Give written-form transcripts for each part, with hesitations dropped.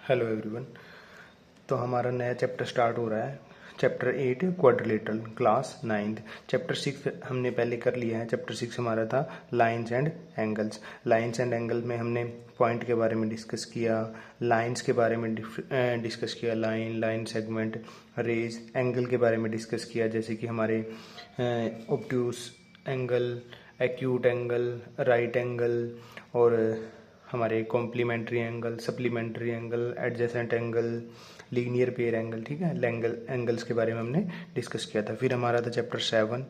Hello everyone. तो हमारा नया चैप्टर स्टार्ट हो रहा है। Chapter 8 quadrilateral, class 9th। Chapter 6 हमने पहले कर लिया है। चैप्टर 6 हमारा था lines and angles. Lines and angle में हमने पॉइंट के बारे में डिस्कस किया, लाइंस के बारे में डिस्कस किया, लाइन सेगमेंट, रेज, एंगल के बारे में डिस्कस किया, जैसे कि हमारे obtuse angle, acute angle, right angle और हमारे complementary angle, supplementary angle, adjacent angle, linear pair angle. ठीक है, एंगल्स के बारे में हमने डिस्कस किया था। फिर हमारा था चैप्टर 7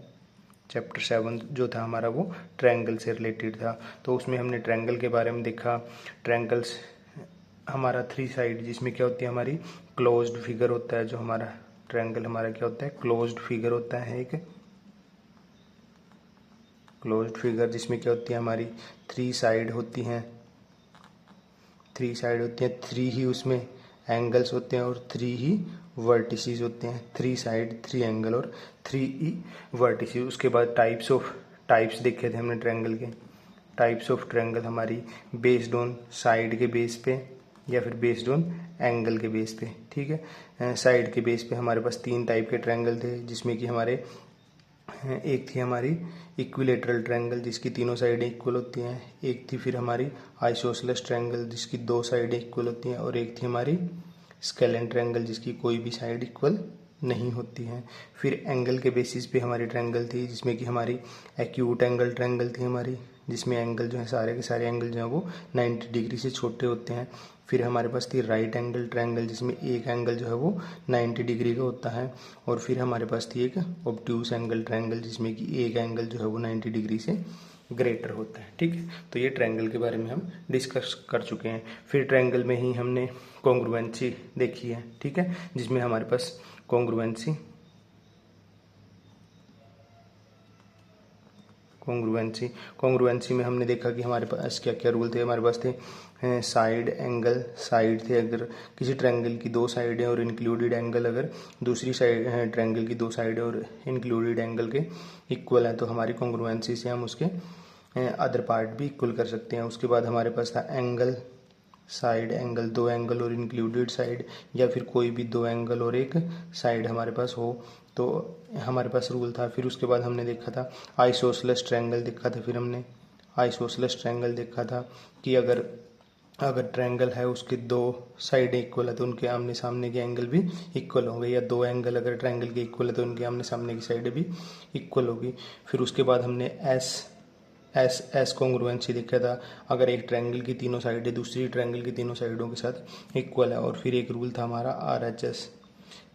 जो था हमारा वो ट्रायंगल से रिलेटेड था। तो उसमें हमने ट्रायंगल के बारे में देखा। ट्रायंगल्स हमारा 3 साइड, जिसमें क्या होती है हमारी क्लोज्ड फिगर होता है। जो हमारा ट्रायंगल हमारा क्या होता है, क्लोज्ड फिगर होता है। एक क्लोज्ड फिगर जिसमें क्या होती है हमारी 3 साइड होती हैं। 3 ही उसमें एंगल्स होते हैं और 3 ही वर्टिसेस होते हैं। 3 साइड, 3 एंगल और 3 ही वर्टिसेस। उसके बाद टाइप्स देखे थे हमने ट्रायंगल के। टाइप्स ऑफ ट्रायंगल हमारी बेस्ड ऑन साइड के बेस पे या फिर बेस्ड ऑन एंगल के बेस पे। ठीक है, साइड के बेस पे हमारे पास 3 टाइप के ट्रायंगल थे, जिसमें कि हमारे एक थी हमारी इक्विलेटरल ट्रायंगल जिसकी तीनों साइडें इक्वल होती हैं। एक थी फिर हमारी आइसोसेलेस ट्रायंगल जिसकी 2 साइडें इक्वल होती हैं। और एक थी हमारी स्केलेन ट्रायंगल जिसकी कोई भी साइड इक्वल नहीं होती है। फिर एंगल के बेसिस पे हमारी ट्रायंगल थी, जिसमें कि हमारी एक्यूट एंगल ट्रायंगल थी हमारी, जिसमें एंगल जो है सारे के सारे एंगल जो है वो 90 डिग्री से छोटे होते हैं। फिर हमारे पास थी राइट एंगल ट्रायंगल जिसमें एक एंगल जो है वो 90 डिग्री का होता है। और फिर हमारे पास थी एक ऑब्ट्यूस एंगल ट्रायंगल जिसमें कि एक एंगल जो है वो 90 डिग्री से ग्रेटर होता है। ठीक है, तो ये ट्रायंगल के बारे में हम डिस्कस कर चुके हैं। फिर ट्रायंगल में ही हमने कॉन्ग्रुएंसी देखी है। ठीक है, जिसमें हमारे पास कॉन्ग्रुएंसी में हमने देखा कि हमारे पास क्या क्या रूल थे। हमारे पास थे साइड एंगल, साइड थे अगर किसी ट्रायंगल की 2 साइडें और इंक्लूडेड एंगल अगर दूसरी साइड ट्रायंगल की 2 साइडें और इंक्लूडेड एंगल के इक्वल हैं, तो हमारी कॉन्ग्रुएंसी से हम उसके अदर पार्ट भी इक्वल कर सकते हैं। उसके बाद हमारे पास था एंगल, साइड एंगल, 2 एंगल और इंक्लूडेड साइड, या फिर कोई भी 2 एंगल और एक साइड हमारे पास हो, तो हमारे पास रूल था। फिर उसके बाद हमने देखा था आइसोसेलेस ट्रायंगल देखा था। फिर हमने आइसोसेलेस ट्रायंगल देखा था कि अगर ट्रायंगल है उसके 2 साइडें इक्वल है तो उनके आमने सामने के एंगल भी इक्वल होंगे, या 2 एंगल अगर ट्रायंगल के इक्वल है तो उनके आमने सामने की साइडें भी इक्वल होगी। फिर उसके बाद हमने एस कॉन्ग्रुएंसी देखा था, अगर एक ट्रायंगल की तीनों साइडें दूसरी ट्रायंगल की तीनों साइडों के साथ इक्वल है। और फिर एक रूल था हमारा RHS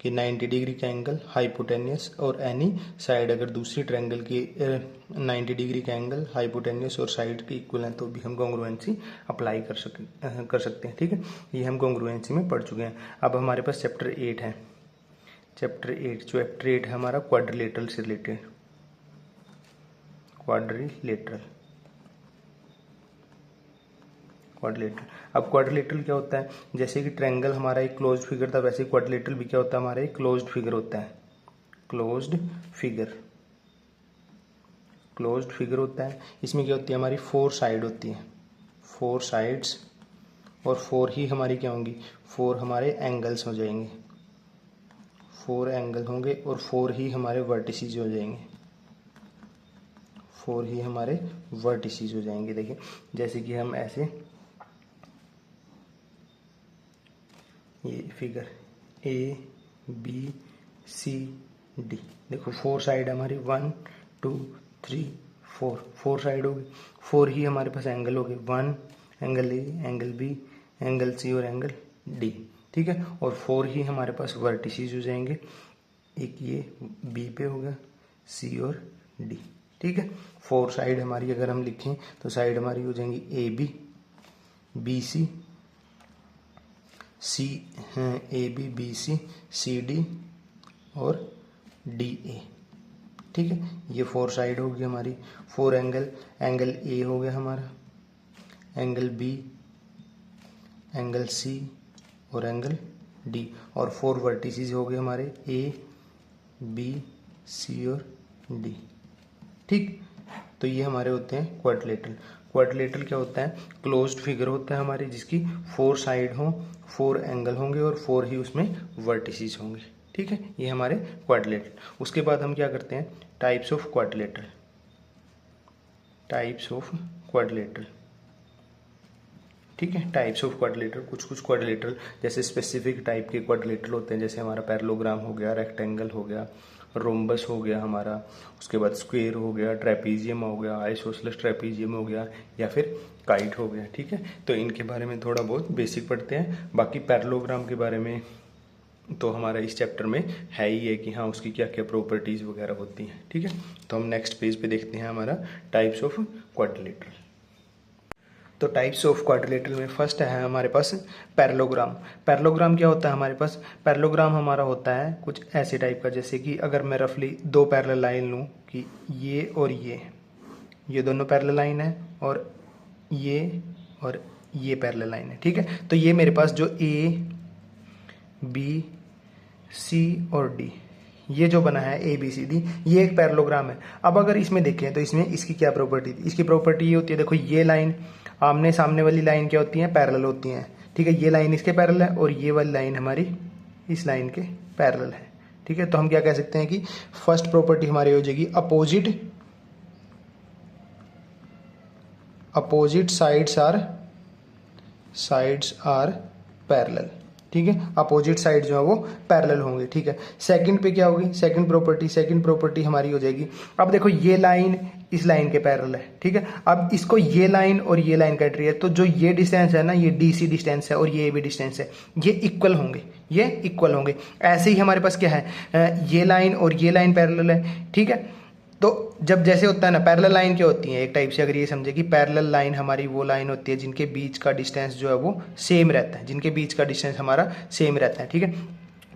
कि 90 डिग्री का एंगल हाइपोटेनियस और एनी साइड, अगर दूसरी ट्रायंगल की 90 डिग्री का एंगल हाइपोटेनियस और साइड के इक्वल है तो भी हम कॉन्ग्रुएंसी अप्लाई कर सकते हैं। ठीक है, ये हम कॉन्ग्रुएंसी में पढ़ चुके हैं। अब हमारे पास चैप्टर 8 है। चैप्टर 8 है हमारा क्वाड्रिलेटरल से रिलेटेड। क्वाड्रिलेटरल अब क्वाड्रिलेटरल क्या होता है, जैसे कि ट्रायंगल हमारा एक क्लोज्ड फिगर था, वैसे क्वाड्रिलेटरल भी क्या होता है हमारा एक क्लोज्ड फिगर होता है। क्लोज्ड फिगर होता है। इसमें क्या होती है हमारी 4 साइड होती है, 4 साइड्स, और 4 ही हमारी क्या होंगी, 4 हमारे एंगल्स हो जाएंगे। 4 एंगल होंगे और 4 ही हमारे वर्टिसेस हो जाएंगे। 4 ही हमारे वर्टिसेस हो जाएंगे। देखिए जैसे कि हम ऐसे, ये फिगर ABCD, देखो 4 साइड हमारी 1 2 3 4 साइड होगी। 4 ही हमारे पास एंगल हो गए, 1 angle A, angle B, angle C और एंगल D। ठीक है, और 4 ही हमारे पास वर्टिसेस हो जाएंगे, एक ये B पे होगा, C और D। ठीक है, 4 साइड हमारी अगर हम लिखें तो साइड हमारी हो जाएंगी AB, BC, AB, BC, CD और DA। ठीक है, ये 4 साइड होगी हमारी। 4 एंगल A हो गया हमारा, एंगल B, एंगल C और एंगल D, और 4 वर्टिसेस हो गए हमारे A, B, C और D। ठीक, तो ये हमारे होते हैं क्वाड्रिलेटरल। क्वाड्रिलेटरल क्या होता है? क्लोज्ड फिगर होता है हमारे, जिसकी 4 साइड हो, 4 एंगल होंगे और 4 ही उसमें वर्टिसेस होंगे। ठीक है, ये हमारे क्वाड्रिलेटरल। उसके बाद हम क्या करते हैं? Types of quadrilateral. Types of quadrilateral, ठीक है, टाइप्स ऑफ क्वाड्रिलेटरल। कुछ क्वाड्रिलेटरल जैसे स्पेसिफिक टाइप के क्वाड्रिलेटरल होते हैं, जैसे हमारा पैरेललोग्राम हो गया, रेक्टेंगल हो गया, रोम्बस हो गया हमारा, उसके बाद स्क्वायर हो गया, ट्रेपीजियम हो गया, आइसोसेलेस ट्रेपीजियम हो गया, या फिर काइट हो गया। ठीक है, तो इनके बारे में थोड़ा बहुत बेसिक पढ़ते हैं। बाकी पैरेललोग्राम के बारे में तो हमारा इस चैप्टर में है ही है कि हाँ उसकी क्या क्या प्रॉपर्टीज़ वगैरह होती हैं। ठीक है, तो हम नेक्स्ट पेज पे देखते हैं हमारा टाइप्स ऑफ क्वाड्रिलेटरल। तो टाइप्स ऑफ क्वाड्रिलेटरल में फर्स्ट है हमारे पास पैरेललोग्राम। पैरेललोग्राम क्या होता है हमारे पास? पैरेललोग्राम हमारा होता है कुछ ऐसे टाइप का, जैसे कि अगर मैं रफली 2 पैरेलल लाइन लूँ कि ये और ये दोनों पैरेलल लाइन है, और ये पैरेलल लाइन है। ठीक है, तो ये मेरे पास जो ए बी सी और डी, ये जो बना है ए बी सी डी, ये एक पैरेललोग्राम है। अब अगर इसमें देखें तो इसमें इसकी क्या प्रॉपर्टी थी? इसकी प्रॉपर्टी ये होती है, देखो ये लाइन आमने सामने वाली लाइन क्या होती है? पैरेलल होती हैं। ठीक है, ये लाइन इसके पैरेलल है और ये वाली लाइन हमारी इस लाइन के पैरेलल है। ठीक है, तो हम क्या कह सकते हैं कि फर्स्ट प्रॉपर्टी हमारी हो जाएगी अपोजिट साइड्स आर पैरेलल। ठीक है, अपोजिट साइड जो है वो पैरेलल होंगे। ठीक है, सेकंड पे क्या होगी? सेकंड प्रॉपर्टी हमारी हो जाएगी, अब देखो ये लाइन इस लाइन के पैरेलल है। ठीक है, अब इसको ये लाइन और ये लाइन कट रही है, तो जो ये डिस्टेंस है ना, ये डीसी डिस्टेंस है और ये भी डिस्टेंस है, ये इक्वल होंगे। ऐसे ही हमारे पास क्या है? ये लाइन और ये लाइन पैरेलल है। ठीक है, तो जब जैसे होता है ना, पैरेलल लाइन क्या होती है एक टाइप से, अगर ये समझे कि पैरेलल लाइन हमारी वो लाइन होती है जिनके बीच का डिस्टेंस जो है वो सेम रहता है, जिनके बीच का डिस्टेंस हमारा सेम रहता है। ठीक है,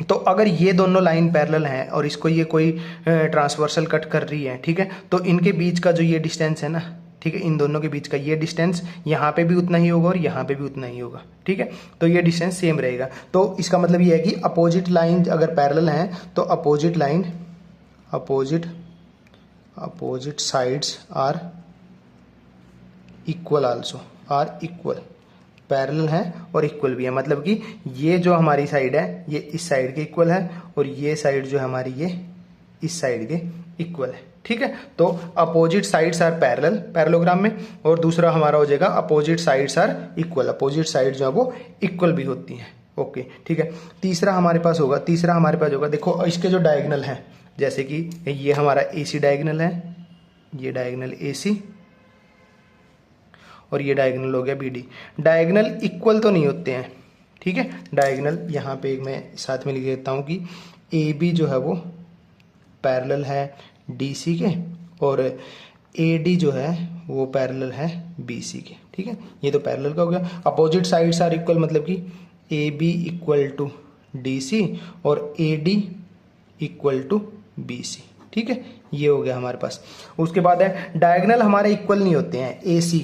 तो अगर ये दोनों लाइन पैरेलल हैं और इसको ये कोई ट्रांसवर्सल कट कर रही है, ठीक है, तो इनके बीच का जो ये डिस्टेंस है ना, ठीक है, इन दोनों के बीच का ये डिस्टेंस यहाँ पे भी उतना ही होगा और यहाँ पे भी उतना ही होगा। ठीक है, तो ये डिस्टेंस सेम रहेगा। तो इसका मतलब ये है कि अपोजिट लाइन अगर पैरेलल हैं तो opposite sides are equal parallel है और इक्वल भी है। मतलब कि ये जो हमारी साइड है ये इस साइड के इक्वल है और ये साइड जो हमारी ये इस साइड के इक्वल है। ठीक है, तो opposite sides are parallel parallelogram में, और दूसरा हमारा हो जाएगा opposite sides are equal. Opposite side जो है वो इक्वल भी होती हैं। ओके, ठीक है। तीसरा हमारे पास होगा देखो इसके जो डायगोनल हैं, जैसे कि ये हमारा AC डायगोनल है, ये डायगोनल AC और ये डायगोनल हो गया BD। डायगोनल इक्वल तो नहीं होते हैं। ठीक है, डायगोनल यहाँ पे मैं साथ में लिख देता हूँ कि AB जो है वो पैरेलल है DC के और AD जो है वो पैरेलल है BC के। ठीक है, ये तो पैरेलल का हो गया। अपोजिट साइड्स आर इक्वल मतलब कि AB इक्वल टू DC और AD इक्वल टू BC। ठीक है, ये हो गया हमारे पास। उसके बाद है डायगोनल हमारे इक्वल नहीं होते हैं। AC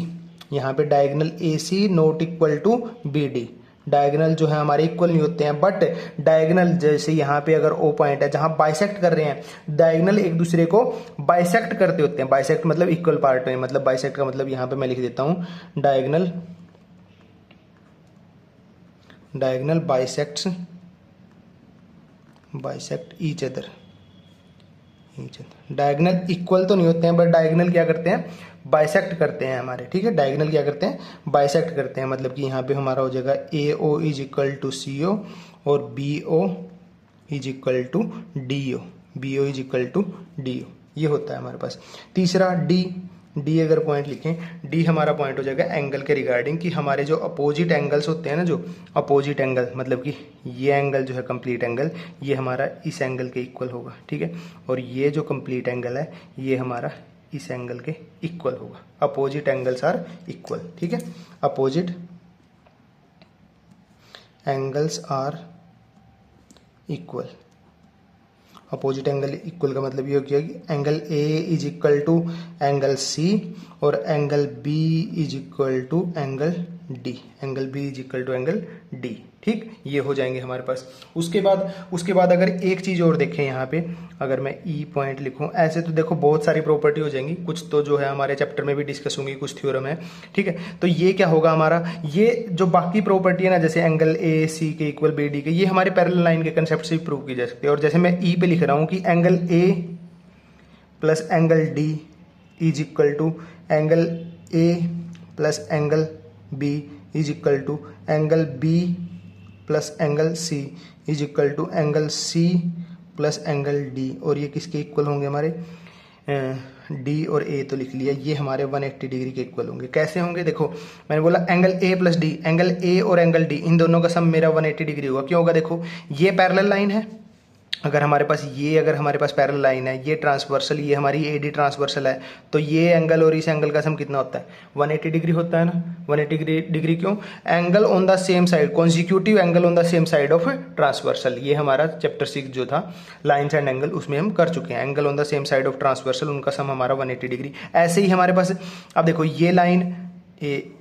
यहाँ पे diagonal AC not equal to BD, diagonal जो है हमारे इक्वल नहीं होते हैं। बट डायगोनल जैसे यहाँ पे अगर O पॉइंट है जहाँ बाइसेक्ट कर रहे हैं, डायगोनल एक दूसरे को बाइसेक्ट करते होते हैं। बाइसेक्ट मतलब इक्वल पार्ट में, मतलब बाइसेक्ट का मतलब यहाँ पे मैं लिख देता हूँ diagonal bisect each other. Diagonal equal तो नहीं होते हैं, बट डायगोनल क्या करते हैं? बाइसेक्ट करते हैं हमारे। ठीक है, डायगोनल क्या करते हैं? बाइसेक्ट करते हैं। मतलब कि यहाँ पे हमारा हो जाएगा AO is equal to CO और BO is equal to DO, ये होता है हमारे पास। तीसरा D अगर पॉइंट लिखें, D हमारा पॉइंट हो जाएगा एंगल के रिगार्डिंग, कि हमारे जो अपोजिट एंगल्स होते हैं ना, जो अपोजिट एंगल मतलब कि ये एंगल जो है कंप्लीट एंगल, ये हमारा इस एंगल के इक्वल होगा। ठीक है, और ये जो कंप्लीट एंगल है ये हमारा इस एंगल के इक्वल होगा। Opposite angles are equal. ठीक है, opposite angles are equal. Opposite angle equal का मतलब ये हो गया कि angle A is equal to angle C और angle B is equal to angle D, angle B is equal to angle D. ठीक, ये हो जाएंगे हमारे पास। उसके बाद अगर एक चीज़ और देखें यहाँ पे, अगर मैं ई पॉइंट लिखूँ ऐसे, तो देखो बहुत सारी प्रॉपर्टी हो जाएंगी, कुछ तो जो है हमारे चैप्टर में भी डिस्कस होंगी, कुछ थ्योरम है। ठीक है, तो ये क्या होगा हमारा, ये जो बाकी प्रॉपर्टी है ना, जैसे एंगल ए सी के इक्वल बी डी के, ये हमारे पैरेलल लाइन के कंसेप्ट से प्रूव की जा सकती है। और जैसे मैं ई पे लिख रहा हूँ कि angle A plus angle D is equal to angle A plus angle B is equal to angle B plus angle C is equal to angle C plus angle D, और ये किसके इक्वल होंगे हमारे, डी और ए तो लिख लिया, ये हमारे 180 डिग्री के इक्वल होंगे। कैसे होंगे, देखो मैंने बोला angle A plus D, angle A और एंगल डी इन दोनों का सम मेरा 180 डिग्री होगा। क्यों होगा, देखो ये पैरेलल लाइन है, अगर हमारे पास पैरेलल लाइन है, ये ट्रांसवर्सल, ये हमारी एडी ट्रांसवर्सल है, तो ये एंगल और इस एंगल का सम कितना होता है, 180 डिग्री होता है ना। 180 डिग्री क्यों, angle on the same side, consecutive angle on the same side of transversal, ये हमारा चैप्टर 6 जो था लाइन्स एंड एंगल, उसमें हम कर चुके हैं। Angle on the same side of transversal, उनका सम हमारा 180 डिग्री। ऐसे ही हमारे पास, अब देखो ये लाइन,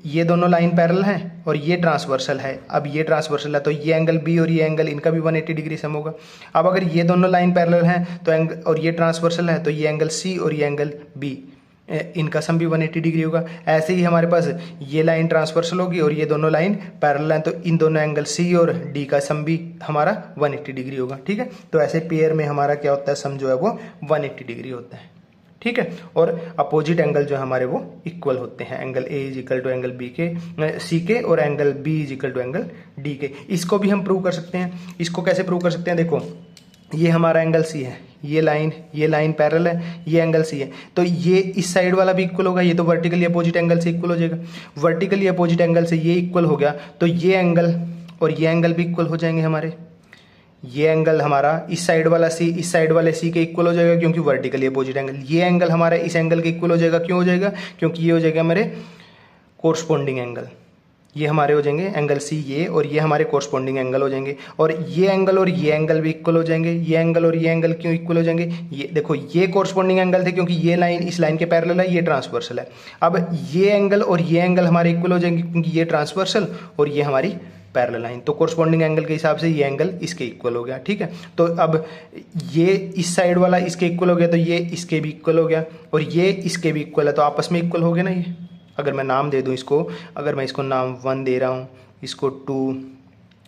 ये दोनों लाइन पैरेलल हैं और ये ट्रांसवर्सल है। अब ये ट्रांसवर्सल है तो ये एंगल बी और ये एंगल, इनका भी 180 डिग्री सम होगा। अब अगर ये दोनों लाइन पैरेलल हैं तो एंगल, और ये ट्रांसवर्सल है, तो ये एंगल सी और ये एंगल बी, इनका सम भी 180 डिग्री होगा। ऐसे ही हमारे पास ये लाइन ट्रांसवर्सल होगी और ये दोनों लाइन पैरेलल हैं, तो इन दोनों एंगल सी और डी का सम भी हमारा 180 डिग्री होगा। ठीक है, तो ऐसे पेयर में हमारा क्या होता है, सम जो है वो 180 डिग्री होता है। ठीक है, और अपोजिट एंगल जो है हमारे वो इक्वल होते हैं, angle A is equal to angle B के, सी के, और angle B is equal to angle D के। इसको भी हम प्रूव कर सकते हैं। इसको कैसे प्रूव कर सकते हैं, देखो ये हमारा एंगल सी है, ये लाइन पैरेलल है, ये एंगल सी है, तो ये इस साइड वाला भी इक्वल होगा, ये तो वर्टिकली अपोजिट एंगल से इक्वल हो जाएगा। वर्टिकली अपोजिट एंगल से ये इक्वल हो गया, तो ये एंगल और ये एंगल भी इक्वल हो जाएंगे हमारे। ये एंगल हमारा इस साइड वाला सी इस साइड वाले सी के इक्वल हो जाएगा, क्योंकि वर्टिकली अपोजिट एंगल। ये एंगल हमारा इस एंगल के इक्वल हो जाएगा, क्यों हो जाएगा, क्योंकि ये हो जाएगा हमारे कोरस्पोंडिंग एंगल। ये हमारे हो जाएंगे एंगल सी, ये और ये हमारे कोरस्पोंडिंग एंगल हो जाएंगे। और ये एंगल और ये एंगल भी इक्वल हो जाएंगे। ये एंगल और ये एंगल क्यों इक्वल हो जाएंगे, ये देखो ये कोरस्पोंडिंग एंगल थे, क्योंकि ये लाइन इस लाइन के पैरेलल है, ये ट्रांसवर्सल है। अब ये एंगल और ये एंगल हमारे इक्वल हो जाएंगे, क्योंकि ये ट्रांसवर्सल और ये हमारी पैरेलल लाइन, तो कोरस्पोंडिंग एंगल के हिसाब से ये एंगल इसके इक्वल हो गया। ठीक है, तो अब ये इस साइड वाला इसके इक्वल हो गया, तो ये इसके भी इक्वल हो गया, और ये इसके भी इक्वल है, तो आपस में इक्वल हो गया ना। ये अगर मैं नाम दे दूं इसको, अगर मैं इसको नाम 1 दे रहा हूँ, इसको 2,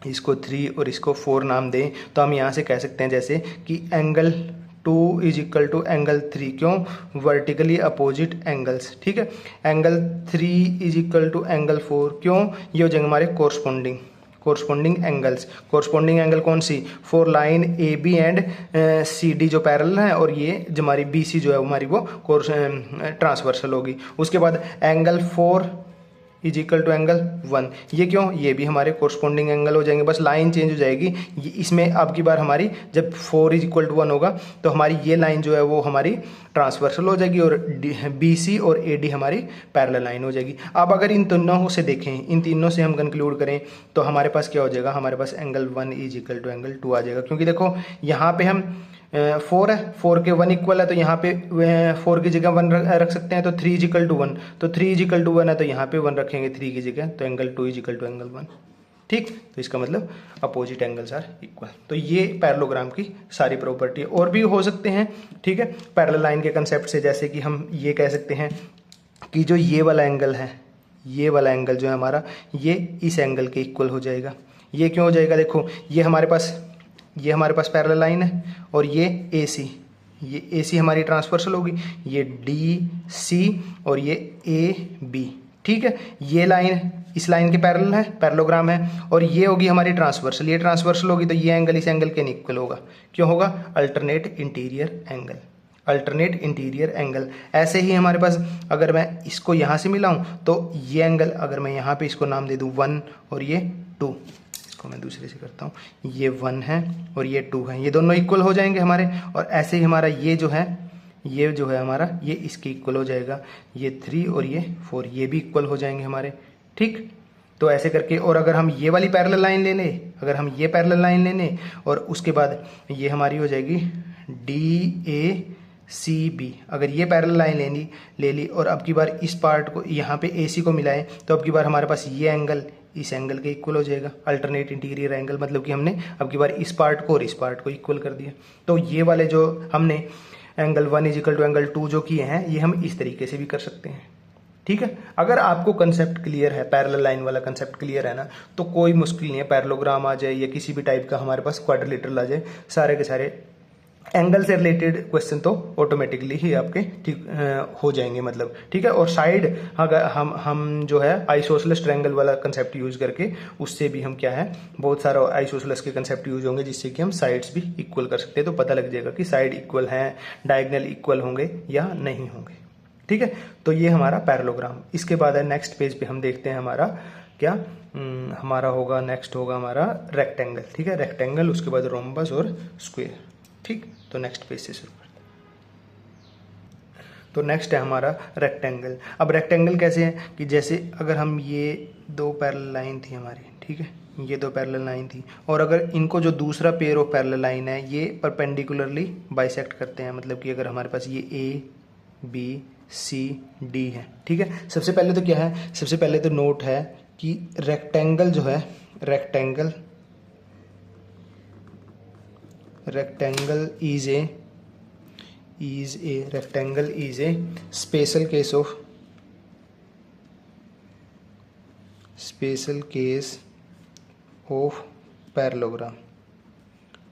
इसको 3 और इसको 4 नाम दें, तो हम यहाँ से कह सकते हैं जैसे कि angle 2 is equal to angle 3, क्यों, वर्टिकली अपोजिट एंगल्स। ठीक है, angle 3 is equal to angle 4, क्यों, ये हो जाएंगे हमारे कोरस्पोंडिंग एंगल्स। कोरस्पोंडिंग एंगल कौन सी, 4 line A B and C D जो पैरेलल है, और ये जो हमारी बी सी जो है हमारी वो ट्रांसवर्सल होगी। उसके बाद angle 4 is equal to angle 1, ये क्यों, ये भी हमारे कोरस्पोंडिंग एंगल हो जाएंगे, बस लाइन चेंज हो जाएगी। इसमें अब की बार हमारी जब 4 इज इक्वल टू 1 होगा, तो हमारी ये लाइन जो है वो हमारी ट्रांसवर्सल हो जाएगी, और बी सी और ए डी हमारी पैरेलल लाइन हो जाएगी। अब अगर इन तीनों से देखें, इन तीनों से हम कंक्लूड करें, तो हमारे पास क्या हो जाएगा, हमारे पास angle 1 is equal to angle 2 आ जाएगा। क्योंकि देखो यहाँ पे हम 4 है, 4 के 1 इक्वल है, तो यहाँ पे 4 की जगह 1 रख सकते हैं, तो 3 इज इक्वल टू 1, तो 3 इज इक्वल टू 1 है, तो यहाँ पे 1 रखेंगे 3 की जगह, तो angle 2 is equal to angle 1। ठीक, तो इसका मतलब अपोजिट एंगल्स आर इक्वल। तो ये पैरेललोग्राम की सारी प्रॉपर्टी, और भी हो सकते हैं। ठीक है, पैरेलल लाइन के कंसेप्ट से, जैसे कि हम ये कह सकते हैं कि जो ये वाला एंगल है, ये वाला एंगल जो है हमारा, ये इस एंगल के इक्वल हो जाएगा। ये क्यों हो जाएगा, देखो ये हमारे पास पैरेलल लाइन है, और ये ए सी हमारी ट्रांसवर्सल होगी, ये डी सी और ये ए बी। ठीक है, ये लाइन इस लाइन के पैरेलल है, पैरेललोग्राम है, और ये होगी हमारी ट्रांसवर्सल, ये ट्रांसवर्सल होगी, तो ये एंगल इस एंगल के इक्वल होगा। क्यों होगा, अल्टरनेट इंटीरियर एंगल। ऐसे ही हमारे पास अगर मैं इसको यहाँ से मिलाऊं, तो ये एंगल, अगर मैं यहाँ पे इसको नाम दे दूँ 1 और ये 2, इसको मैं दूसरे से करता हूँ, ये 1 है और ये 2 है, ये दोनों इक्वल हो जाएंगे हमारे। और ऐसे ही हमारा ये जो है हमारा, ये इसके इक्वल हो जाएगा, ये 3 और ये 4, ये भी इक्वल हो जाएंगे हमारे। ठीक, तो ऐसे करके, और अगर हम ये वाली पैरेलल लाइन ले लें, और उसके बाद ये हमारी हो जाएगी डी ए सी बी, अगर ये पैरेलल लाइन ले ली और अब की बार इस पार्ट को यहाँ पे ए सी को मिलाएं तो अब की बार हमारे पास ये एंगल इस एंगल के इक्वल हो जाएगा, अल्टरनेट इंटीरियर एंगल, मतलब कि हमने अब की बार इस पार्ट को और इस पार्ट को इक्वल कर दिया। तो ये वाले जो हमने एंगल 1 इजिकल टू एंगल 2 जो किए हैं ये हम इस तरीके से भी कर सकते हैं। ठीक है, अगर आपको कंसेप्ट क्लियर है, पैरेलल लाइन वाला कंसेप्ट क्लियर है ना, तो कोई मुश्किल नहीं है, पैरेललोग्राम आ जाए या किसी भी टाइप का हमारे पास क्वाड्रिलेटरल आ जाए, सारे के सारे एंगल से रिलेटेड क्वेश्चन तो ऑटोमेटिकली ही आपके ठीक हो जाएंगे, मतलब ठीक है। और साइड अगर हम जो है आइसोसेलेस ट्रायंगल वाला कंसेप्ट यूज करके उससे भी हम क्या है बहुत सारा आइसोसेलेस के कंसेप्ट यूज होंगे जिससे कि हम साइड्स भी इक्वल कर सकते हैं, तो पता लग जाएगा कि साइड इक्वल हैं, डायगोनल इक्वल होंगे या नहीं होंगे। ठीक है, तो ये हमारा पैरेललोग्राम। इसके बाद है नेक्स्ट पेज पे हम देखते हैं हमारा क्या हमारा होगा, नेक्स्ट होगा हमारा रेक्टेंगल। ठीक है, रेक्टेंगल, उसके बाद रोम्बस और स्क्वायर। ठीक, तो नेक्स्ट पेज से शुरू करते हैं। तो नेक्स्ट है हमारा रेक्टेंगल। अब रेक्टेंगल कैसे है कि जैसे अगर हम ये दो पैरेलल लाइन थी हमारी, ठीक है, ये दो पैरेलल लाइन थी और अगर इनको जो दूसरा पेयर ऑफ पैरेलल लाइन है ये परपेंडिकुलरली बाइसेक्ट करते हैं, मतलब कि अगर हमारे पास ये ए बी सी डी है, ठीक है। सबसे पहले तो क्या है, सबसे पहले तो नोट है कि रेक्टेंगल जो है, rectangle is a special case of parallelogram.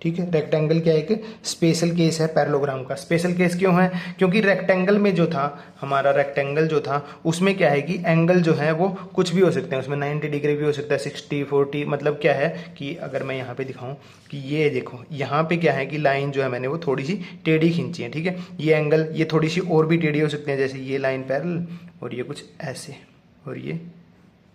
ठीक है, रेक्टेंगल क्या है, एक स्पेशल केस है पैरेललोग्राम का। स्पेशल केस क्यों है, क्योंकि रेक्टेंगल में जो था हमारा, रेक्टेंगल जो था उसमें क्या है कि एंगल जो है वो कुछ भी हो सकते हैं, उसमें 90 डिग्री भी हो सकता है, 60 40, मतलब क्या है कि अगर मैं यहाँ पे दिखाऊं कि ये देखो यहाँ पे क्या है कि लाइन जो है मैंने वो थोड़ी सी टेढ़ी खींची है। ठीक है, ये एंगल ये थोड़ी सी और भी टेढ़ी हो सकते हैं, जैसे ये लाइन पैरेलल और ये कुछ ऐसे और ये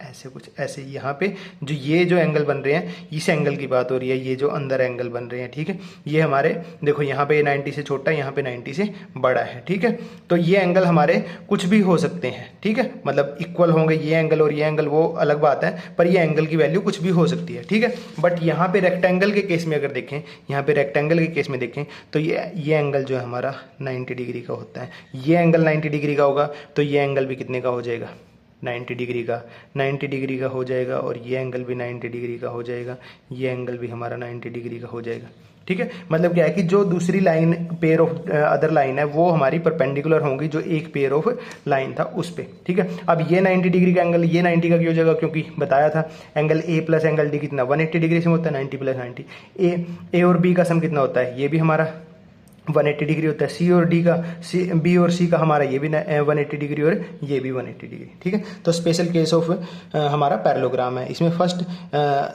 ऐसे कुछ ऐसे। यहाँ पे जो एंगल बन रहे हैं इस एंगल की बात हो रही है, ये जो अंदर एंगल बन रहे हैं, ठीक है, ये हमारे देखो यहाँ पे 90 से छोटा है, यहाँ पे 90 से बड़ा है। ठीक है, तो ये एंगल हमारे कुछ भी हो सकते हैं। ठीक है, मतलब इक्वल होंगे ये एंगल और ये एंगल, वो अलग बात है, पर ये एंगल की वैल्यू कुछ भी हो सकती है। ठीक है, बट यहाँ पे रेक्टेंगल के केस में अगर देखें, यहाँ पे रेक्टेंगल के केस में देखें तो ये एंगल जो है हमारा 90 डिग्री का होता है। ये एंगल 90 डिग्री का होगा तो ये एंगल भी कितने का हो जाएगा, 90 डिग्री का हो जाएगा, और ये एंगल भी 90 डिग्री का हो जाएगा, ये एंगल भी हमारा 90 डिग्री का हो जाएगा। ठीक है, मतलब क्या है कि जो दूसरी line pair of other line है वो हमारी परपेंडिकुलर होंगी जो एक पेयर ऑफ लाइन था उस पे। ठीक है, अब ये 90 डिग्री का एंगल ये 90 का क्यों हो जाएगा, क्योंकि बताया था angle A plus angle D कितना 180 डिग्री से होता है, 90 प्लस 90। ए और बी का सम कितना होता है, ये भी हमारा 180 डिग्री होता है। सी और डी का, बी और सी का हमारा ये भी 180 डिग्री और ये भी 180 डिग्री। ठीक है, तो स्पेशल केस ऑफ हमारा पैरेललोग्राम है। इसमें first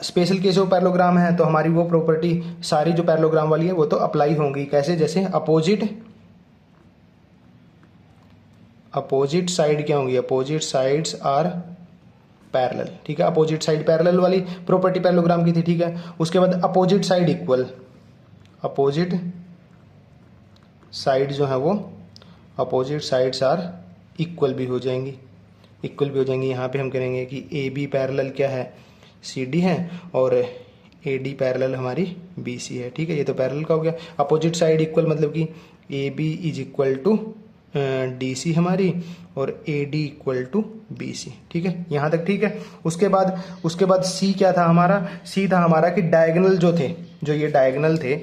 special case of parallelogram है तो हमारी वो प्रॉपर्टी सारी जो पैरेललोग्राम वाली है वो तो अप्लाई होंगी। कैसे, जैसे अपोजिट साइड क्या होंगी, अपोजिट साइड्स आर पैरेलल। ठीक है, अपोजिट साइड पैरेलल वाली प्रॉपर्टी पैरेललोग्राम की थी। ठीक है, उसके बाद opposite side equal, opposite side जो है वो अपोजिट साइड्स आर इक्वल भी हो जाएंगी, यहाँ पे हम करेंगे कि ए बी पैरेलल क्या है, सी डी है, और ए डी पैरेलल हमारी बी सी है। ठीक है, ये तो पैरेलल का हो गया। अपोजिट साइड इक्वल मतलब कि A B is equal to D C हमारी, और A D equal to B C. ठीक है, यहाँ तक ठीक है। उसके बाद सी क्या था हमारा, सी था हमारा कि डायगोनल जो थे, जो ये डायगोनल थे,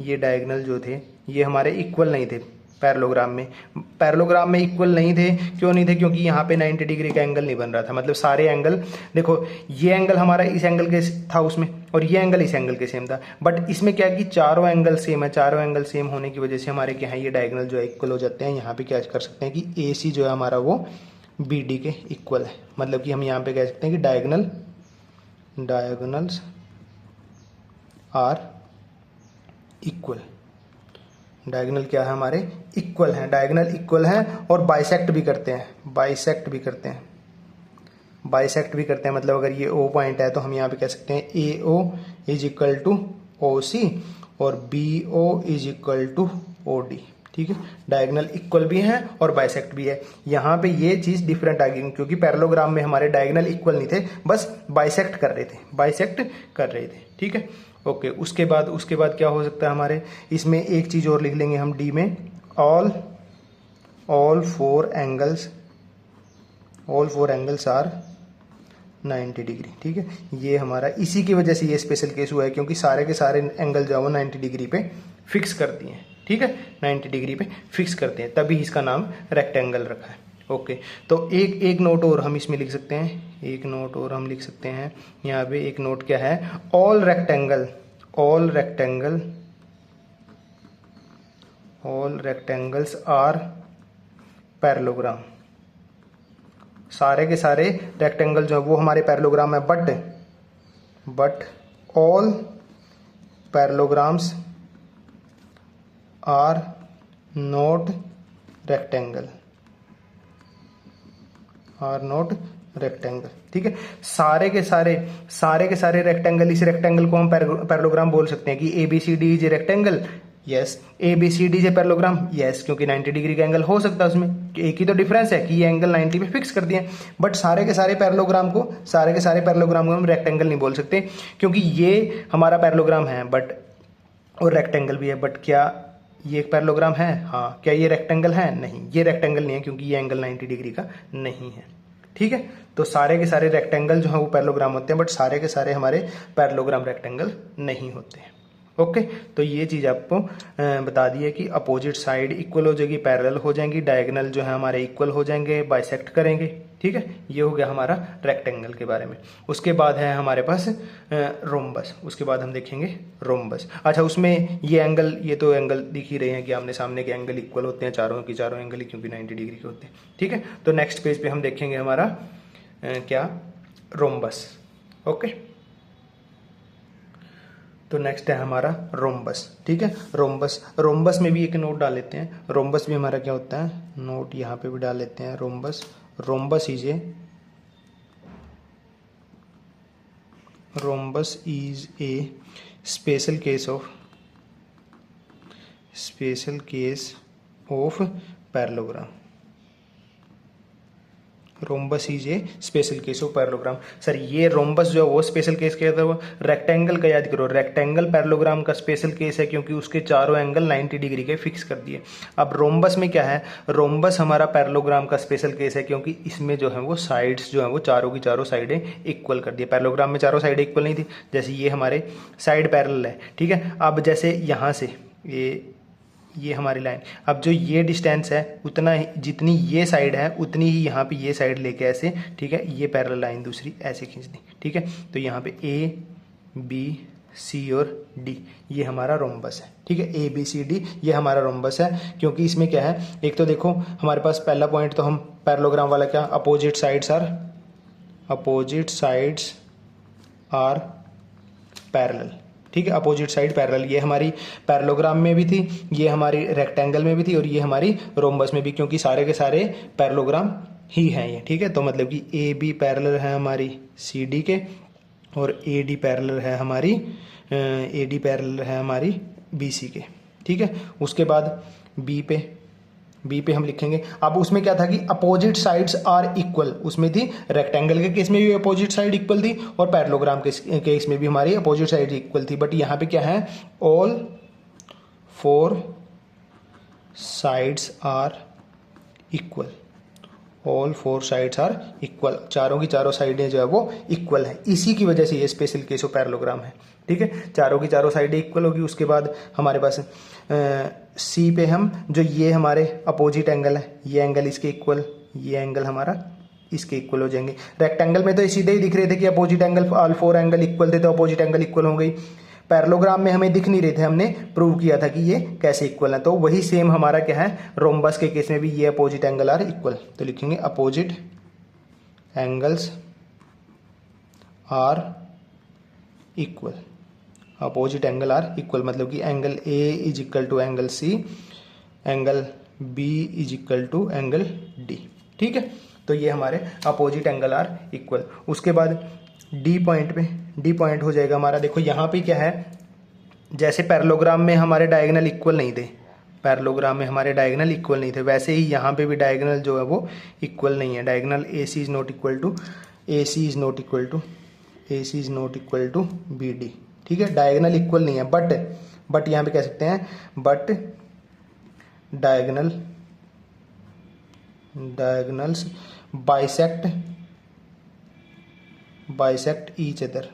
ये डायगोनल जो थे ये हमारे इक्वल नहीं थे पैरेललोग्राम में इक्वल नहीं थे। क्यों नहीं थे, क्योंकि यहाँ पे 90 डिग्री का एंगल नहीं बन रहा था। मतलब सारे एंगल देखो, ये एंगल हमारा इस एंगल के था उसमें, और ये एंगल इस एंगल के सेम था, बट इसमें क्या है कि चारों एंगल सेम है। चारों एंगल सेम होने की वजह से हमारे क्या है ये डायगोनल जो है इक्वल हो जाते हैं। यहाँ पे क्या कर सकते हैं कि ए सी जो है हमारा वो बी डी के इक्वल है। मतलब कि हम यहाँ पे कह सकते हैं कि डायगोनल्स आर इक्वल। डायगोनल क्या है हमारे, इक्वल हैं, डायगोनल इक्वल हैं, और बाइसेक्ट भी करते हैं, मतलब अगर ये ओ पॉइंट है तो हम यहाँ पे कह सकते हैं a o is equal to o c और b o is equal to o d. ठीक है, डायगोनल इक्वल भी है और बाइसेक्ट भी है। यहाँ पे ये चीज डिफरेंट आ गई क्योंकि पैरेललोग्राम में हमारे डायगोनल इक्वल नहीं थे, बस बाइसेक्ट कर रहे थे। ठीक है, ओके। उसके बाद क्या हो सकता है हमारे इसमें, एक चीज और लिख लेंगे हम डी में, all four angles are 90 degree. ठीक है, ये हमारा इसी की वजह से ये स्पेशल केस हुआ है क्योंकि सारे के सारे एंगल जो है वो 90 डिग्री पे फिक्स कर दिए हैं। ठीक है, 90 डिग्री पे फिक्स करते हैं, तभी इसका नाम रेक्टेंगल रखा है। ओके, तो एक नोट और हम इसमें लिख सकते हैं, यहाँ पे एक नोट क्या है, ऑल रेक्टेंगल्स आर पैरेललोग्राम। सारे के सारे रेक्टेंगल जो है वो हमारे पैरेललोग्राम है, but all parallelograms are not rectangle. ठीक है, सारे के सारे रेक्टेंगल, इस रेक्टेंगल को हम पैरेललोग्राम बोल सकते हैं कि ABCD is a rectangle. Yes, ABCD is a parallelogram. Yes, क्योंकि 90 डिग्री का एंगल हो सकता है उसमें, एक ही तो डिफरेंस है कि ये एंगल 90 पे फिक्स कर दिए। बट सारे के सारे पैरेललोग्राम को हम रेक्टेंगल नहीं बोल सकते क्योंकि ये हमारा पैरेललोग्राम है बट और रेक्टेंगल भी है। बट क्या ये एक पैरेललोग्राम है? हाँ। क्या ये रेक्टेंगल है? नहीं, ये रेक्टेंगल नहीं है क्योंकि ये एंगल 90 डिग्री का नहीं है। ठीक है, तो सारे के सारे रेक्टेंगल जो है वो पैरेललोग्राम होते हैं, बट सारे के सारे हमारे पैरेललोग्राम रेक्टेंगल नहीं होते हैं। ओके, तो ये चीज़ आपको बता दी है कि अपोजिट साइड इक्वल हो जाएगी, पैरेलल हो जाएंगी, डायगोनल जो है हमारे इक्वल हो जाएंगे, बाइसेक्ट करेंगे। ठीक है, ये हो गया हमारा रेक्टेंगल के बारे में। उसके बाद है हमारे पास रोम्बस। उसके बाद हम देखेंगे रोम्बस। अच्छा, उसमें ये एंगल, ये तो एंगल दिख ही रहे हैं कि आमने सामने के एंगल इक्वल होते हैं, चारों एंगल ही, क्योंकि 90 डिग्री के होते हैं। ठीक है, तो नेक्स्ट पेज पे हम देखेंगे हमारा क्या, रोम्बस। ओके, तो नेक्स्ट है हमारा रोम्बस। ठीक है, रोम्बस में भी एक नोट डाल लेते हैं। रोम्बस भी हमारा क्या होता है, नोट यहाँ पे भी डाल लेते हैं। Rhombus is a special case of parallelogram. Rhombus is a special case of parallelogram. Sir, ये रोम्बस जो है वो स्पेशल केस क्या था, वो रेक्टेंगल का याद करो। रेक्टेंगल पैरेललोग्राम का स्पेशल केस है क्योंकि उसके चारों एंगल 90 डिग्री के फिक्स कर दिए। अब रोम्बस में क्या है, रोम्बस हमारा पैरेललोग्राम का स्पेशल केस है क्योंकि इसमें जो है वो साइड्स जो है वो चारों की चारों साइडें इक्वल कर दिए। पैरेललोग्राम में चारों साइडें इक्वल नहीं थी, जैसे ये हमारे साइड पैरेलल है। ठीक है, अब जैसे यहाँ से ये हमारी लाइन, अब जो ये डिस्टेंस है उतना ही, जितनी ये साइड है उतनी ही यहाँ पे ये साइड लेके ऐसे, ठीक है, ये पैरेलल लाइन दूसरी ऐसे खींच दी। ठीक है, तो यहाँ पे ABC और D ये हमारा रोम्बस है। ठीक है, ABCD ये हमारा रोम्बस है क्योंकि इसमें क्या है, एक तो देखो हमारे पास पहला पॉइंट तो हम पैरेललोग्राम वाला क्या, अपोजिट साइड्स आर पैरेलल। ठीक है, अपोजिट साइड पैरेलल, ये हमारी पैरेललोग्राम में भी थी, ये हमारी रेक्टेंगल में भी थी और ये हमारी रोम्बस में भी, क्योंकि सारे के सारे पैरेललोग्राम ही हैं ये। ठीक है, तो मतलब कि AB पैरेलल है हमारी CD के और AD पैरेलल है हमारी BC के। ठीक है, उसके बाद B पे हम लिखेंगे। अब उसमें क्या था कि अपोजिट साइड्स आर इक्वल, उसमें थी रेक्टेंगल के केस में भी अपोजिट साइड इक्वल थी और पैरेललोग्राम के केस में भी हमारी अपोजिट साइड इक्वल थी। बट यहाँ पे क्या है, all four sides are equal. चारों की चारों साइडें जो है वो इक्वल है, इसी की वजह से ये स्पेशल केस ऑफ पैरेललोग्राम है। ठीक है, चारों की चारों साइडें इक्वल होगी। उसके बाद हमारे पास C पे हम, जो ये हमारे अपोजिट एंगल है, ये एंगल इसके इक्वल, ये एंगल हमारा इसके इक्वल हो जाएंगे। रेक्टेंगल में तो सीधे ही दिख रहे थे कि opposite angle, all four angle equal थे तो अपोजिट एंगल इक्वल हो गई। पैरेललोग्राम में हमें दिख नहीं रहे थे, हमने प्रूव किया था कि ये कैसे इक्वल है। तो वही सेम हमारा क्या है, रोम्बस के केस में भी ये अपोजिट एंगल आर इक्वल, तो लिखेंगे opposite angles are equal. Opposite angle are equal मतलब कि angle A is equal to angle C, angle B is equal to angle D। ठीक है, तो ये हमारे अपोजिट एंगल आर इक्वल। उसके बाद D पॉइंट हो जाएगा हमारा। देखो यहाँ पे क्या है, जैसे पैरेललोग्राम में हमारे डायगोनल इक्वल नहीं थे, पैरेललोग्राम में हमारे डायगोनल इक्वल नहीं थे, वैसे ही यहाँ पे भी डायगोनल जो है वो इक्वल नहीं है। Diagonal AC is not equal to AC is not equal to AC is not equal to BD, ठीक है, डायगोनल इक्वल नहीं है। बट यहाँ पे कह सकते हैं but diagonals bisect each other.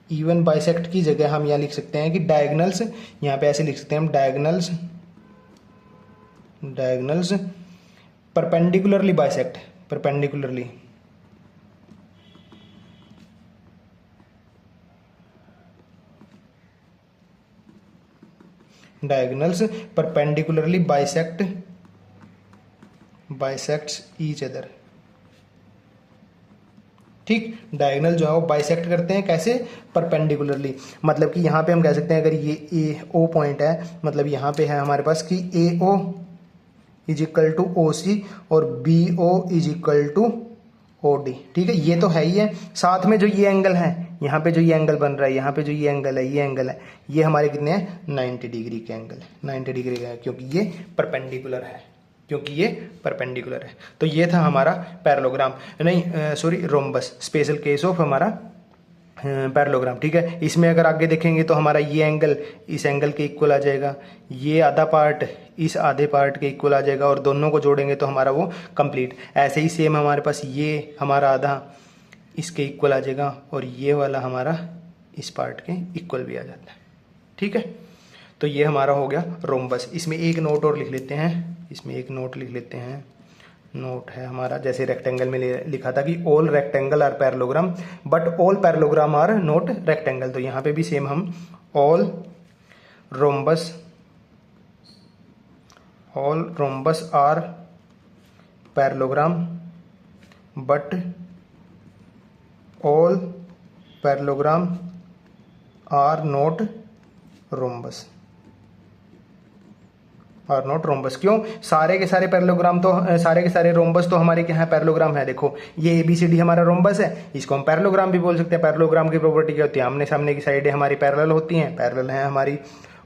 Even bisect की जगह हम यहाँ लिख सकते हैं कि डायगोनल्स, यहाँ पे ऐसे लिख सकते हैं हम diagonals perpendicularly bisect, perpendicularly diagonals perpendicularly bisects each other, ठीक। डायगोनल जो है वो बाइसेक्ट करते हैं, कैसे? परपेंडिकुलरली। मतलब कि यहाँ पे हम कह सकते हैं अगर ये AO पॉइंट है, मतलब यहाँ पे है हमारे पास कि AO is equal to OC और BO is equal to OD, ठीक है, ये तो है ही है। साथ में जो ये एंगल है, यहाँ पे जो ये एंगल बन रहा है, यहाँ पे जो ये एंगल है, ये हमारे कितने हैं? 90 डिग्री के एंगल है, 90 डिग्री का है, क्योंकि ये परपेंडिकुलर है, तो ये था हमारा पैरेललोग्राम, नहीं sorry rhombus, special case of हमारा पैरेललोग्राम, ठीक है। इसमें अगर आगे देखेंगे तो हमारा ये एंगल इस एंगल के इक्वल आ जाएगा, ये आधा पार्ट इस आधे पार्ट के इक्वल आ जाएगा, और दोनों को जोड़ेंगे तो हमारा वो कंप्लीट। ऐसे ही सेम हमारे पास ये हमारा आधा इसके इक्वल आ जाएगा, और ये वाला हमारा इस पार्ट के इक्वल भी आ जाता है, ठीक है। तो ये हमारा हो गया रोम्बस। इसमें एक नोट और लिख लेते हैं, नोट है हमारा, जैसे रेक्टेंगल में लिखा था कि all rectangle are parallelogram but all parallelogram are not rectangle, तो यहाँ पे भी सेम हम all rhombus are parallelogram but all parallelogram are not rhombus, क्यों? सारे के सारे पैरेललोग्राम तो सारे के सारे रोम्बस तो हमारे क्या है? पैरेललोग्राम है। देखो ये ABCD हमारा रोम्बस है, इसको हम पैरेललोग्राम भी बोल सकते हैं। पैरेललोग्राम की प्रॉपर्टी क्या होती है? आमने सामने की साइडें हमारी पैरेलल होती हैं, पैरेलल है हमारी।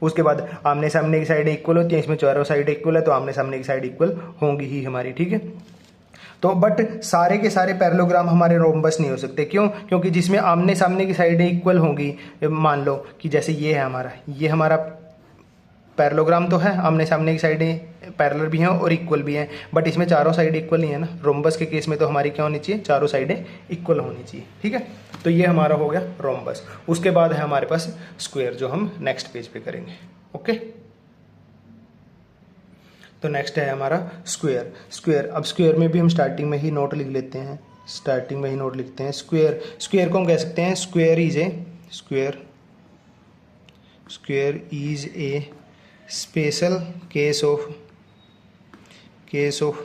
उसके बाद आमने सामने की साइडें इक्वल होती हैं, इसमें चारों साइडें इक्वल है, तो आमने सामने की साइड इक्वल होंगी ही हमारी, ठीक है। तो बट सारे के सारे पैरेललोग्राम हमारे रोम्बस नहीं हो सकते, क्यों? क्योंकि जिसमें आमने सामने की साइडें इक्वल होंगी, मान लो कि जैसे ये है हमारा, ये हमारा पैरेललोग्राम तो है, आमने सामने की साइडें पैरेलल भी हैं और इक्वल भी हैं, बट इसमें चारों साइड इक्वल नहीं है ना। रोम्बस के केस में तो हमारी क्या होनी चाहिए? चारों साइडें इक्वल होनी चाहिए, ठीक है। तो ये हमारा हो गया रोम्बस। उसके बाद है हमारे पास स्क्वायर, जो हम नेक्स्ट पेज पे करेंगे, ओके। तो नेक्स्ट है हमारा स्क्वायर। अब स्क्वायर में भी हम स्टार्टिंग में ही नोट लिख लेते हैं, स्क्वायर को हम कह सकते हैं square is a special case of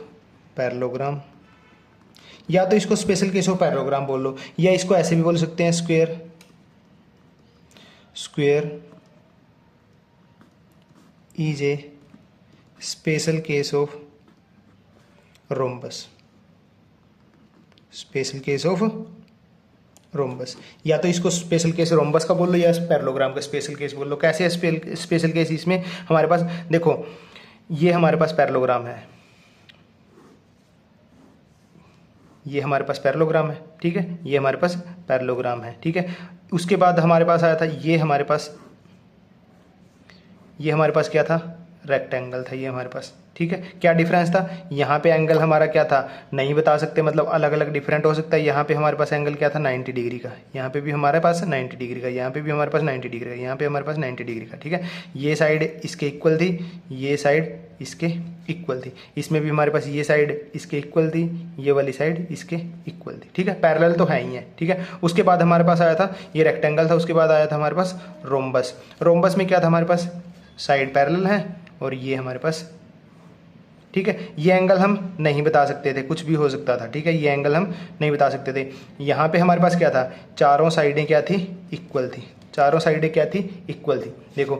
parallelogram, या तो इसको स्पेशल केस ऑफ पैरेललोग्राम बोल लो, या इसको ऐसे भी बोल सकते हैं square is a special case of rhombus, या तो इसको स्पेशल केस रोम्बस का बोल लो या पैरेललोग्राम का स्पेशल केस बोल लो। कैसे है स्पेशल केस? इसमें हमारे पास देखो, ये हमारे पास पैरेललोग्राम है, ये हमारे पास पैरेललोग्राम है, ठीक है, ये हमारे पास पैरेललोग्राम है, ठीक है। उसके बाद हमारे पास आया था ये हमारे पास क्या था? रेक्टेंगल था ये हमारे पास, ठीक है। क्या डिफरेंस था? यहाँ पे एंगल हमारा क्या था? नहीं बता सकते, मतलब अलग अलग डिफरेंट हो सकता है। यहाँ पे हमारे पास एंगल क्या था? 90 डिग्री का। यहाँ पे भी हमारे पास 90 डिग्री का, यहाँ पे भी हमारे पास 90 डिग्री का, यहाँ पे हमारे पास 90 डिग्री का, ठीक है। ये साइड इसके इक्वल थी, ये साइड इसके इक्वल थी, इसमें भी हमारे पास ये साइड इसके इक्वल थी, ये वाली साइड इसके इक्वल थी, ठीक है। पैरेलल तो है ही है, ठीक है। उसके बाद हमारे पास आया था ये रेक्टेंगल था, उसके बाद आया था हमारे पास रोम्बस में क्या था हमारे पास? साइड पैरेलल है और ये हमारे पास, ठीक है। ये एंगल हम नहीं बता सकते थे, कुछ भी हो सकता था, ठीक है। ये एंगल हम नहीं बता सकते थे। यहाँ पे हमारे पास क्या था? चारों साइडें क्या थी? इक्वल थी, चारों साइडें क्या थी? इक्वल थी। देखो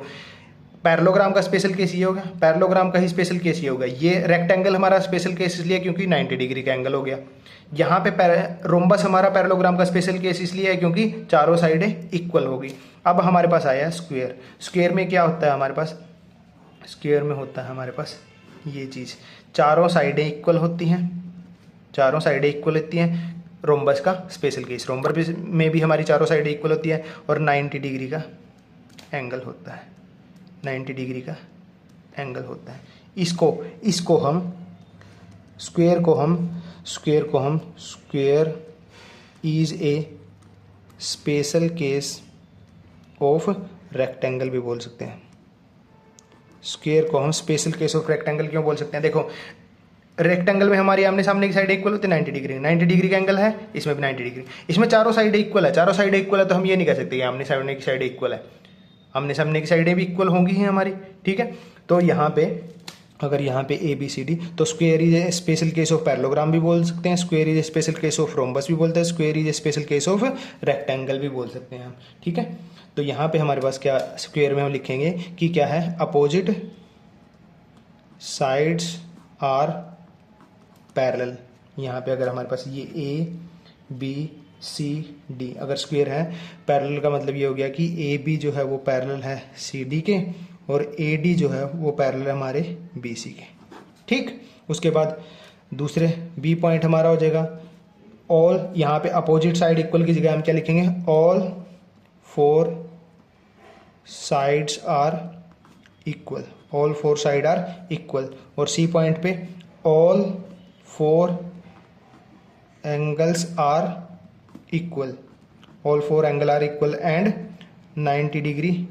पैरेललोग्राम का स्पेशल केस ये होगा, पैरेललोग्राम का ही स्पेशल केस ये होगा। ये रेक्टेंगल हमारा स्पेशल केस इसलिए क्योंकि 90 डिग्री का एंगल हो गया। यहाँ पे रोम्बस हमारा पैरेललोग्राम का स्पेशल केस इसलिए है क्योंकि चारों साइडें इक्वल होगी। अब हमारे पास आया स्क्वायर में क्या होता है हमारे पास? स्क्वायर में होता है हमारे पास ये चीज़, चारों साइडें इक्वल होती हैं, चारों साइडें इक्वल होती हैं। रोम्बस का स्पेशल केस, रोम्बस में भी हमारी चारों साइडें इक्वल होती है और 90 डिग्री का एंगल होता है, 90 डिग्री का एंगल होता है। इसको हम square is a special case of rectangle भी बोल सकते हैं। स्क्वायर को हम स्पेशल केस ऑफ रेक्टेंगल क्यों बोल सकते हैं? देखो रेक्टेंगल में हमारी आमने सामने की साइड इक्वल होती है 90 डिग्री, 90 डिग्री का एंगल है, इसमें भी 90 डिग्री, इसमें चारों साइड इक्वल है, चारों साइड इक्वल है तो हम ये नहीं कह सकते कि आमने सामने की साइड इक्वल है, आमने सामने की साइडें भी इक्वल होंगी ही हमारी, ठीक है। तो यहाँ पे अगर यहाँ पे ए बी सी डी, तो square is a special case of parallelogram भी बोल सकते हैं, square is a special case of rhombus भी बोलते हैं, square is a special case of rectangle भी बोल सकते हैं हम, ठीक है। तो यहाँ पे हमारे पास क्या स्क्वायर में हम लिखेंगे कि क्या है, अपोजिट साइड्स आर पैरेलल। यहाँ पे अगर हमारे पास ये ए बी सी डी अगर स्क्वायर है, पैरेलल का मतलब ये हो गया कि ए बी जो है वो पैरेलल है सी डी के और ए डी जो है वो पैरेलल है हमारे बी सी के, ठीक। उसके बाद दूसरे बी पॉइंट हमारा हो जाएगा ऑल, यहाँ पे अपोजिट साइड इक्वल की जगह हम क्या लिखेंगे, all 4 sides are equal, all 4 side are equal. और सी पॉइंट पे all 4 angles are equal, all 4 angle are equal and 90 degree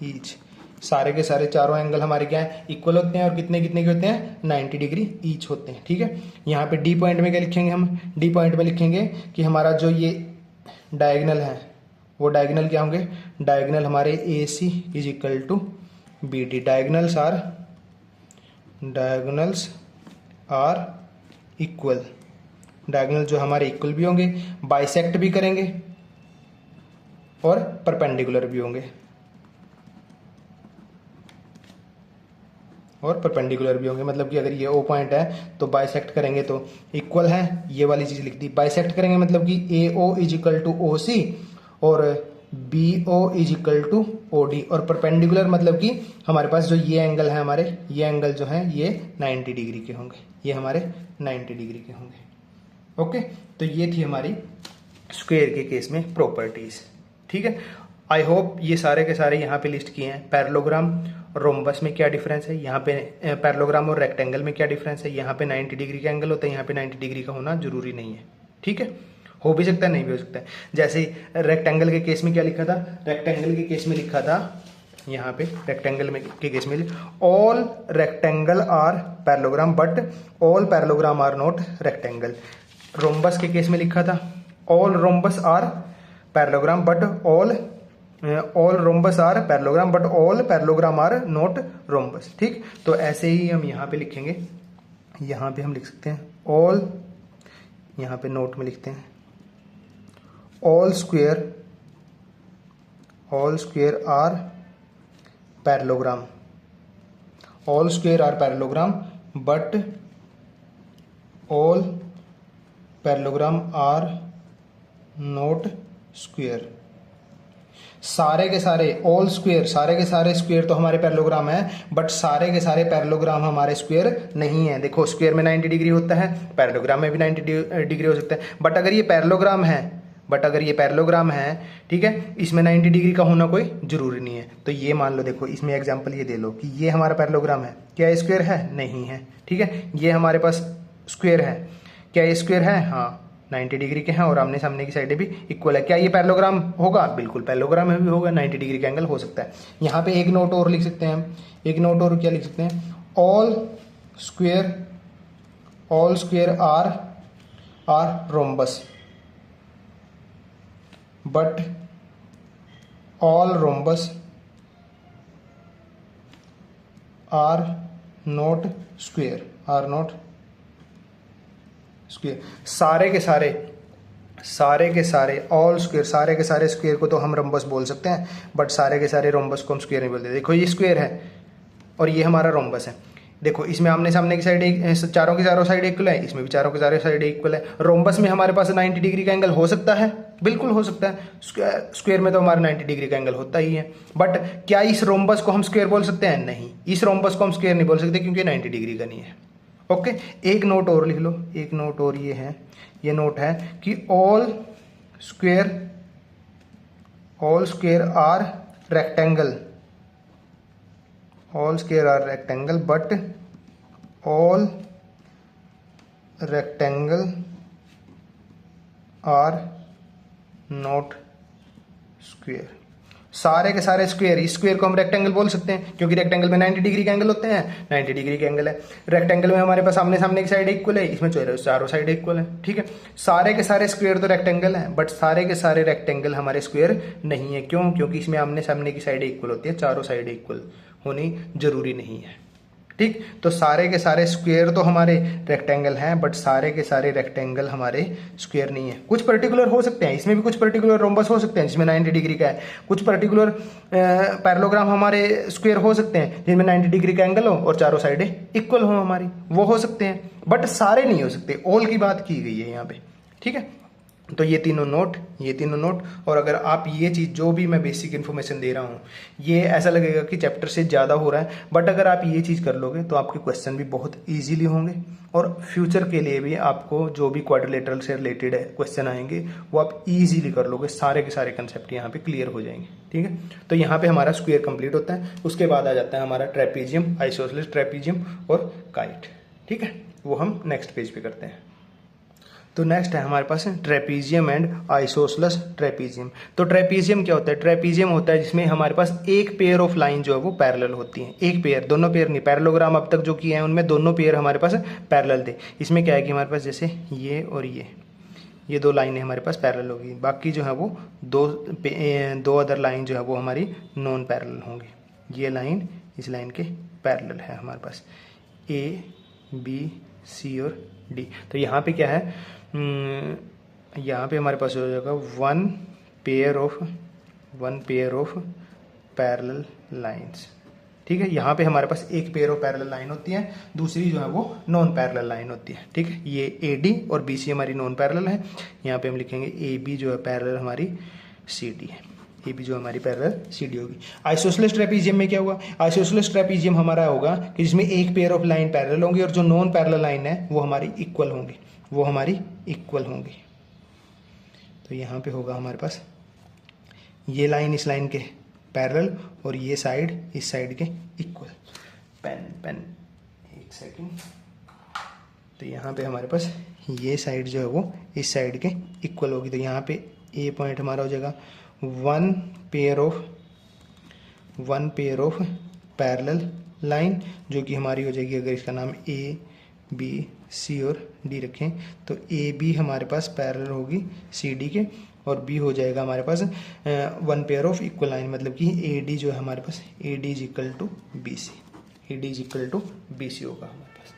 each. सारे के सारे चारों एंगल हमारे क्या है, इक्वल होते हैं और कितने कितने के होते हैं, 90 डिग्री ईच होते हैं, ठीक है। यहाँ पे डी पॉइंट में क्या लिखेंगे हम, डी पॉइंट में लिखेंगे कि हमारा जो ये डायगोनल है वो डायगोनल क्या होंगे, डायगोनल हमारे a c is equal to b d, diagonals are equal, diagonal जो हमारे इक्वल भी होंगे, बाइसेक्ट भी करेंगे और परपेंडिकुलर भी होंगे, और परपेंडिकुलर भी होंगे। मतलब कि अगर ये ओ पॉइंट है तो बाइसेक्ट करेंगे तो इक्वल है, ये वाली चीज लिख दी। बाइसेक्ट करेंगे मतलब कि a o is equal to o c और b o is equal to o d, और परपेंडिकुलर मतलब कि हमारे पास जो ये एंगल है, हमारे ये एंगल जो है ये 90 डिग्री के होंगे, ये हमारे 90 डिग्री के होंगे, ओके। तो ये थी हमारी स्क्वायर के केस में प्रॉपर्टीज, ठीक है। आई होप ये सारे के सारे यहाँ पे लिस्ट किए हैं। पैरेललोग्राम और रोम्बस में क्या डिफरेंस है, यहाँ पे पैरेललोग्राम और रेक्टेंगल में क्या डिफरेंस है, यहाँ पे 90 डिग्री का एंगल होता है, यहाँ पे 90 डिग्री का होना जरूरी नहीं है, ठीक है। हो भी सकता है, नहीं भी हो सकता है। जैसे रेक्टेंगल के केस में क्या लिखा था, रेक्टेंगल के केस में लिखा था यहाँ पे, रेक्टेंगल में के केस में all rectangle are parallelogram but all parallelogram are not rectangle. Rhombus के केस में लिखा था all rhombus are parallelogram but all rhombus are parallelogram but all parallelogram are not rhombus, ठीक। तो ऐसे ही हम यहाँ पे लिखेंगे, यहाँ पे हम लिख सकते हैं ऑल, यहाँ पे नोट में लिखते हैं all square are parallelogram, all square are parallelogram but all parallelogram are not square. सारे के सारे ऑल स्क्वायर, सारे के सारे स्क्वायर तो हमारे पैरेललोग्राम है, बट सारे के सारे पैरेललोग्राम हमारे स्क्वायर नहीं है। देखो स्क्वायर में 90 डिग्री होता है, पैरेललोग्राम में भी 90 डिग्री हो सकता है, बट अगर ये पैरेललोग्राम है, ठीक है, इसमें 90 डिग्री का होना कोई जरूरी नहीं है। तो ये मान लो, देखो इसमें एग्जांपल ये दे लो कि ये हमारा पैरेललोग्राम है, क्या स्क्वायर है, नहीं है, ठीक है। ये हमारे पास स्क्वायर है, क्या ये स्क्वायर है, हाँ 90 डिग्री के हैं और आमने सामने की साइडें भी इक्वल है। क्या ये पैरेललोग्राम होगा, बिल्कुल पैरेललोग्राम में भी होगा, 90 डिग्री का एंगल हो सकता है। यहाँ पे एक नोट और लिख सकते हैं हम, एक नोट और क्या लिख सकते हैं, all square are rhombus but all rhombus are not square, सारे के सारे ऑल स्क्वायर, सारे के सारे स्क्वायर को तो हम रोम्बस बोल सकते हैं, बट सारे के सारे रोम्बस को हम स्क्वायर नहीं बोलते। देखो ये स्क्वायर है और ये हमारा रोम्बस है, देखो इसमें आमने सामने की साइड चारों की चारों साइड इक्वल है, इसमें भी चारों की चारों साइड इक्वल है। रोम्बस में हमारे पास 90 डिग्री का एंगल हो सकता है, बिल्कुल हो सकता है, स्क्वायर में तो हमारा 90 डिग्री का एंगल होता ही है। बट क्या इस रोम्बस को हम स्क्वायर बोल सकते हैं? नहीं, इस रोम्बस को हम स्क्वायर नहीं बोल सकते क्योंकि 90 डिग्री का नहीं है। ओके, एक नोट और लिख लो, एक नोट और ये है, ये नोट है कि all square are rectangle, all square are rectangle but all rectangle are not square. सारे के सारे स्क्वायर, इस स्क्वायर को हम रेक्टेंगल बोल सकते हैं क्योंकि रेक्टेंगल में 90 डिग्री के एंगल होते हैं, 90 डिग्री के एंगल है। रेक्टेंगल में हमारे पास आमने सामने की साइड इक्वल है, इसमें चारों साइड इक्वल है। ठीक है, सारे के सारे स्क्वायर तो रेक्टेंगल है, बट सारे के सारे रेक्टेंगल हमारे स्क्वायर नहीं है। क्यों? क्योंकि इसमें आमने सामने की साइड इक्वल होती है, चारों साइड इक्वल होनी जरूरी नहीं है। ठीक, तो सारे के सारे स्क्वायर तो हमारे रेक्टेंगल हैं, बट सारे के सारे रेक्टेंगल हमारे स्क्वायर नहीं है। कुछ पर्टिकुलर हो सकते हैं, इसमें भी कुछ पर्टिकुलर रोम्बस हो सकते हैं जिसमें 90 डिग्री का है, कुछ पर्टिकुलर पैरेललोग्राम हमारे स्क्वायर हो सकते हैं जिनमें 90 डिग्री का एंगल हो और चारों साइडें इक्वल हो हमारी, वो हो सकते हैं, बट सारे नहीं हो सकते। ऑल की बात की गई है यहाँ पे। ठीक है, तो ये तीनों नोट। और अगर आप ये चीज़ जो भी मैं बेसिक इन्फॉर्मेशन दे रहा हूँ, ये ऐसा लगेगा कि चैप्टर से ज़्यादा हो रहा है, बट अगर आप ये चीज़ कर लोगे तो आपके क्वेश्चन भी बहुत इजीली होंगे और फ्यूचर के लिए भी आपको जो भी क्वाड्रिलेटरल से रिलेटेड है क्वेश्चन आएंगे वो आप इजीली कर लोगे, सारे के सारे कंसेप्ट यहाँ पे क्लियर हो जाएंगे। ठीक है, तो यहाँ पे हमारा स्क्वायर कंप्लीट होता है। उसके बाद आ जाता है हमारा ट्रेपीजियम, आइसोसेलेस ट्रेपीजियम और काइट। ठीक है, वो हम नेक्स्ट पेज पे करते हैं। तो नेक्स्ट है हमारे पास ट्रेपीजियम एंड आइसोसेलेस ट्रेपीजियम। तो ट्रेपीजियम क्या होता है? ट्रेपीजियम होता है जिसमें हमारे पास एक पेयर ऑफ लाइन जो है वो पैरेलल होती है। एक पेयर, दोनों पेयर नहीं, पैरेललोग्राम अब तक जो किए हैं उनमें दोनों पेयर हमारे पास पैरेलल थे। इसमें क्या है कि हमारे पास जैसे ये और ये दो लाइनें हमारे पास पैरेलल होगी, बाकी जो है वो दो अदर लाइन जो है वो हमारी नॉन पैरेलल होंगी। ये लाइन इस लाइन के पैरेलल है हमारे पास, A B C और D। तो यहाँ पे क्या है, यहाँ पे हमारे पास हो जाएगा one pair of parallel lines. ठीक है, यहाँ पे हमारे पास एक पेयर ऑफ पैरेलल लाइन होती है, दूसरी जो है वो नॉन पैरेलल लाइन होती है। ठीक है, ये AD और BC हमारी नॉन पैरेलल है। यहाँ पे हम लिखेंगे AB जो है पैरेलल हमारी CD है, AB जो हमारी पैरेलल CD होगी। आइसोसेलेस ट्रेपीजियम में क्या होगा? आइसोसेलेस ट्रेपीजियम हमारा होगा कि जिसमें एक पेयर ऑफ लाइन पैरेलल होंगी और जो नॉन पैरेलल लाइन है वो हमारी इक्वल होंगी, तो यहाँ पे होगा हमारे पास ये लाइन इस लाइन के पैरेलल और ये साइड इस साइड के इक्वल। पेन एक सेकंड। तो यहाँ पे हमारे पास ये साइड जो है वो इस साइड के इक्वल होगी। तो यहाँ पे A पॉइंट हमारा हो जाएगा one pair of parallel line, जो कि हमारी हो जाएगी, अगर इसका नाम A B C और D रखें तो AB हमारे पास पैरेलल होगी CD के और B हो जाएगा हमारे पास one pair of equal line, मतलब कि AD जो है हमारे पास AD is equal to BC होगा हमारे पास।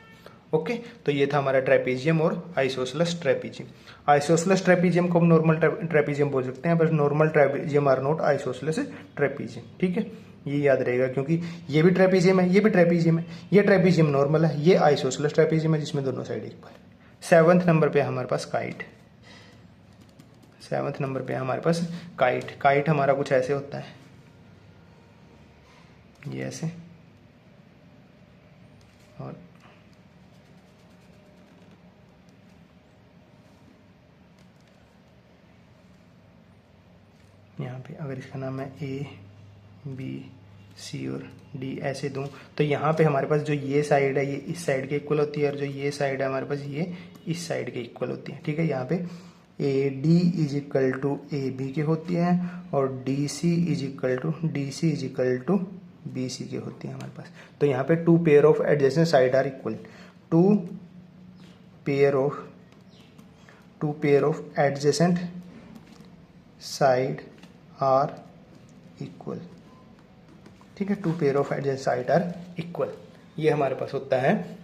ओके, तो ये था हमारा ट्रेपीजियम और आइसोसेलेस ट्रेपीजियम। आइसोसेलेस ट्रेपीजियम को हम नॉर्मल ट्रेपीजियम बोल सकते हैं, बस normal trapezium are not isosceles trapezium. ठीक है, ये याद रहेगा क्योंकि ये भी ट्रेपीजियम है, ये भी ट्रेपीजियम है। ये ट्रेपीजियम नॉर्मल है, ये आइसोसेलेस ट्रेपीजियम है जिसमें दोनों साइड इक्वल है। 7th नंबर पे हमारे पास काइट। 7th नंबर पे हमारे पास काइट हमारा कुछ ऐसे होता है, ये ऐसे, और यहाँ पे अगर इसका नाम है A B C और D ऐसे दूं तो यहाँ पे हमारे पास जो ये साइड है ये इस साइड के इक्वल होती है और जो ये साइड है हमारे पास ये इस साइड के इक्वल होती है। ठीक है, यहाँ पे AD is equal to AB के होती है और DC is equal to BC के होती है हमारे पास। तो यहाँ पे two pair of adjacent side are equal, two pair of adjacent side are equal. ठीक है, two pair of adjacent side are equal, ये हमारे पास होता है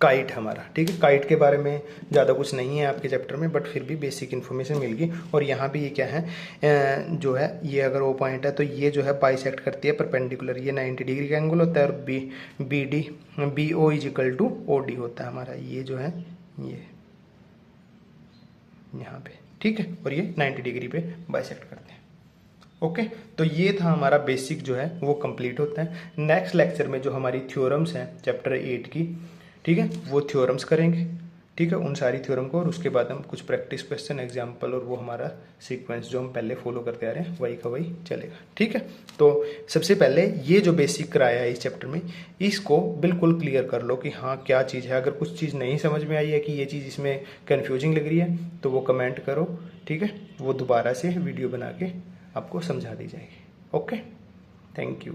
काइट हमारा। ठीक है, काइट के बारे में ज़्यादा कुछ नहीं है आपके चैप्टर में, बट फिर भी बेसिक इन्फॉर्मेशन मिल गई। और यहाँ पे ये क्या है, जो है ये अगर ओ पॉइंट है तो ये जो है बाइसेक्ट करती है परपेंडिकुलर, ये 90 डिग्री का एंगल होता है और BO is equal to OD होता है हमारा। ये जो है यहाँ पे, ठीक है, और ये 90 डिग्री पे बाइसेक्ट करते हैं। ओके, तो ये था हमारा बेसिक जो है वो कंप्लीट होता है। नेक्स्ट लेक्चर में जो हमारी थ्योरम्स हैं चैप्टर 8 की, ठीक है, वो थ्योरम्स करेंगे, ठीक है, उन सारी थ्योरम को, और उसके बाद हम कुछ प्रैक्टिस क्वेश्चन, एग्जाम्पल, और वो हमारा सीक्वेंस जो हम पहले फॉलो करते आ रहे हैं वही का वही चलेगा, ठीक है। तो सबसे पहले ये जो बेसिक कराया है इस चैप्टर में, इसको बिल्कुल क्लियर कर लो कि हाँ क्या चीज़ है। अगर कुछ चीज़ नहीं समझ में आई है कि ये चीज़ इसमें कन्फ्यूजिंग लग रही है तो वो कमेंट करो, ठीक है, वो दोबारा से वीडियो बना के आपको समझा दी जाएगी। Okay, thank you.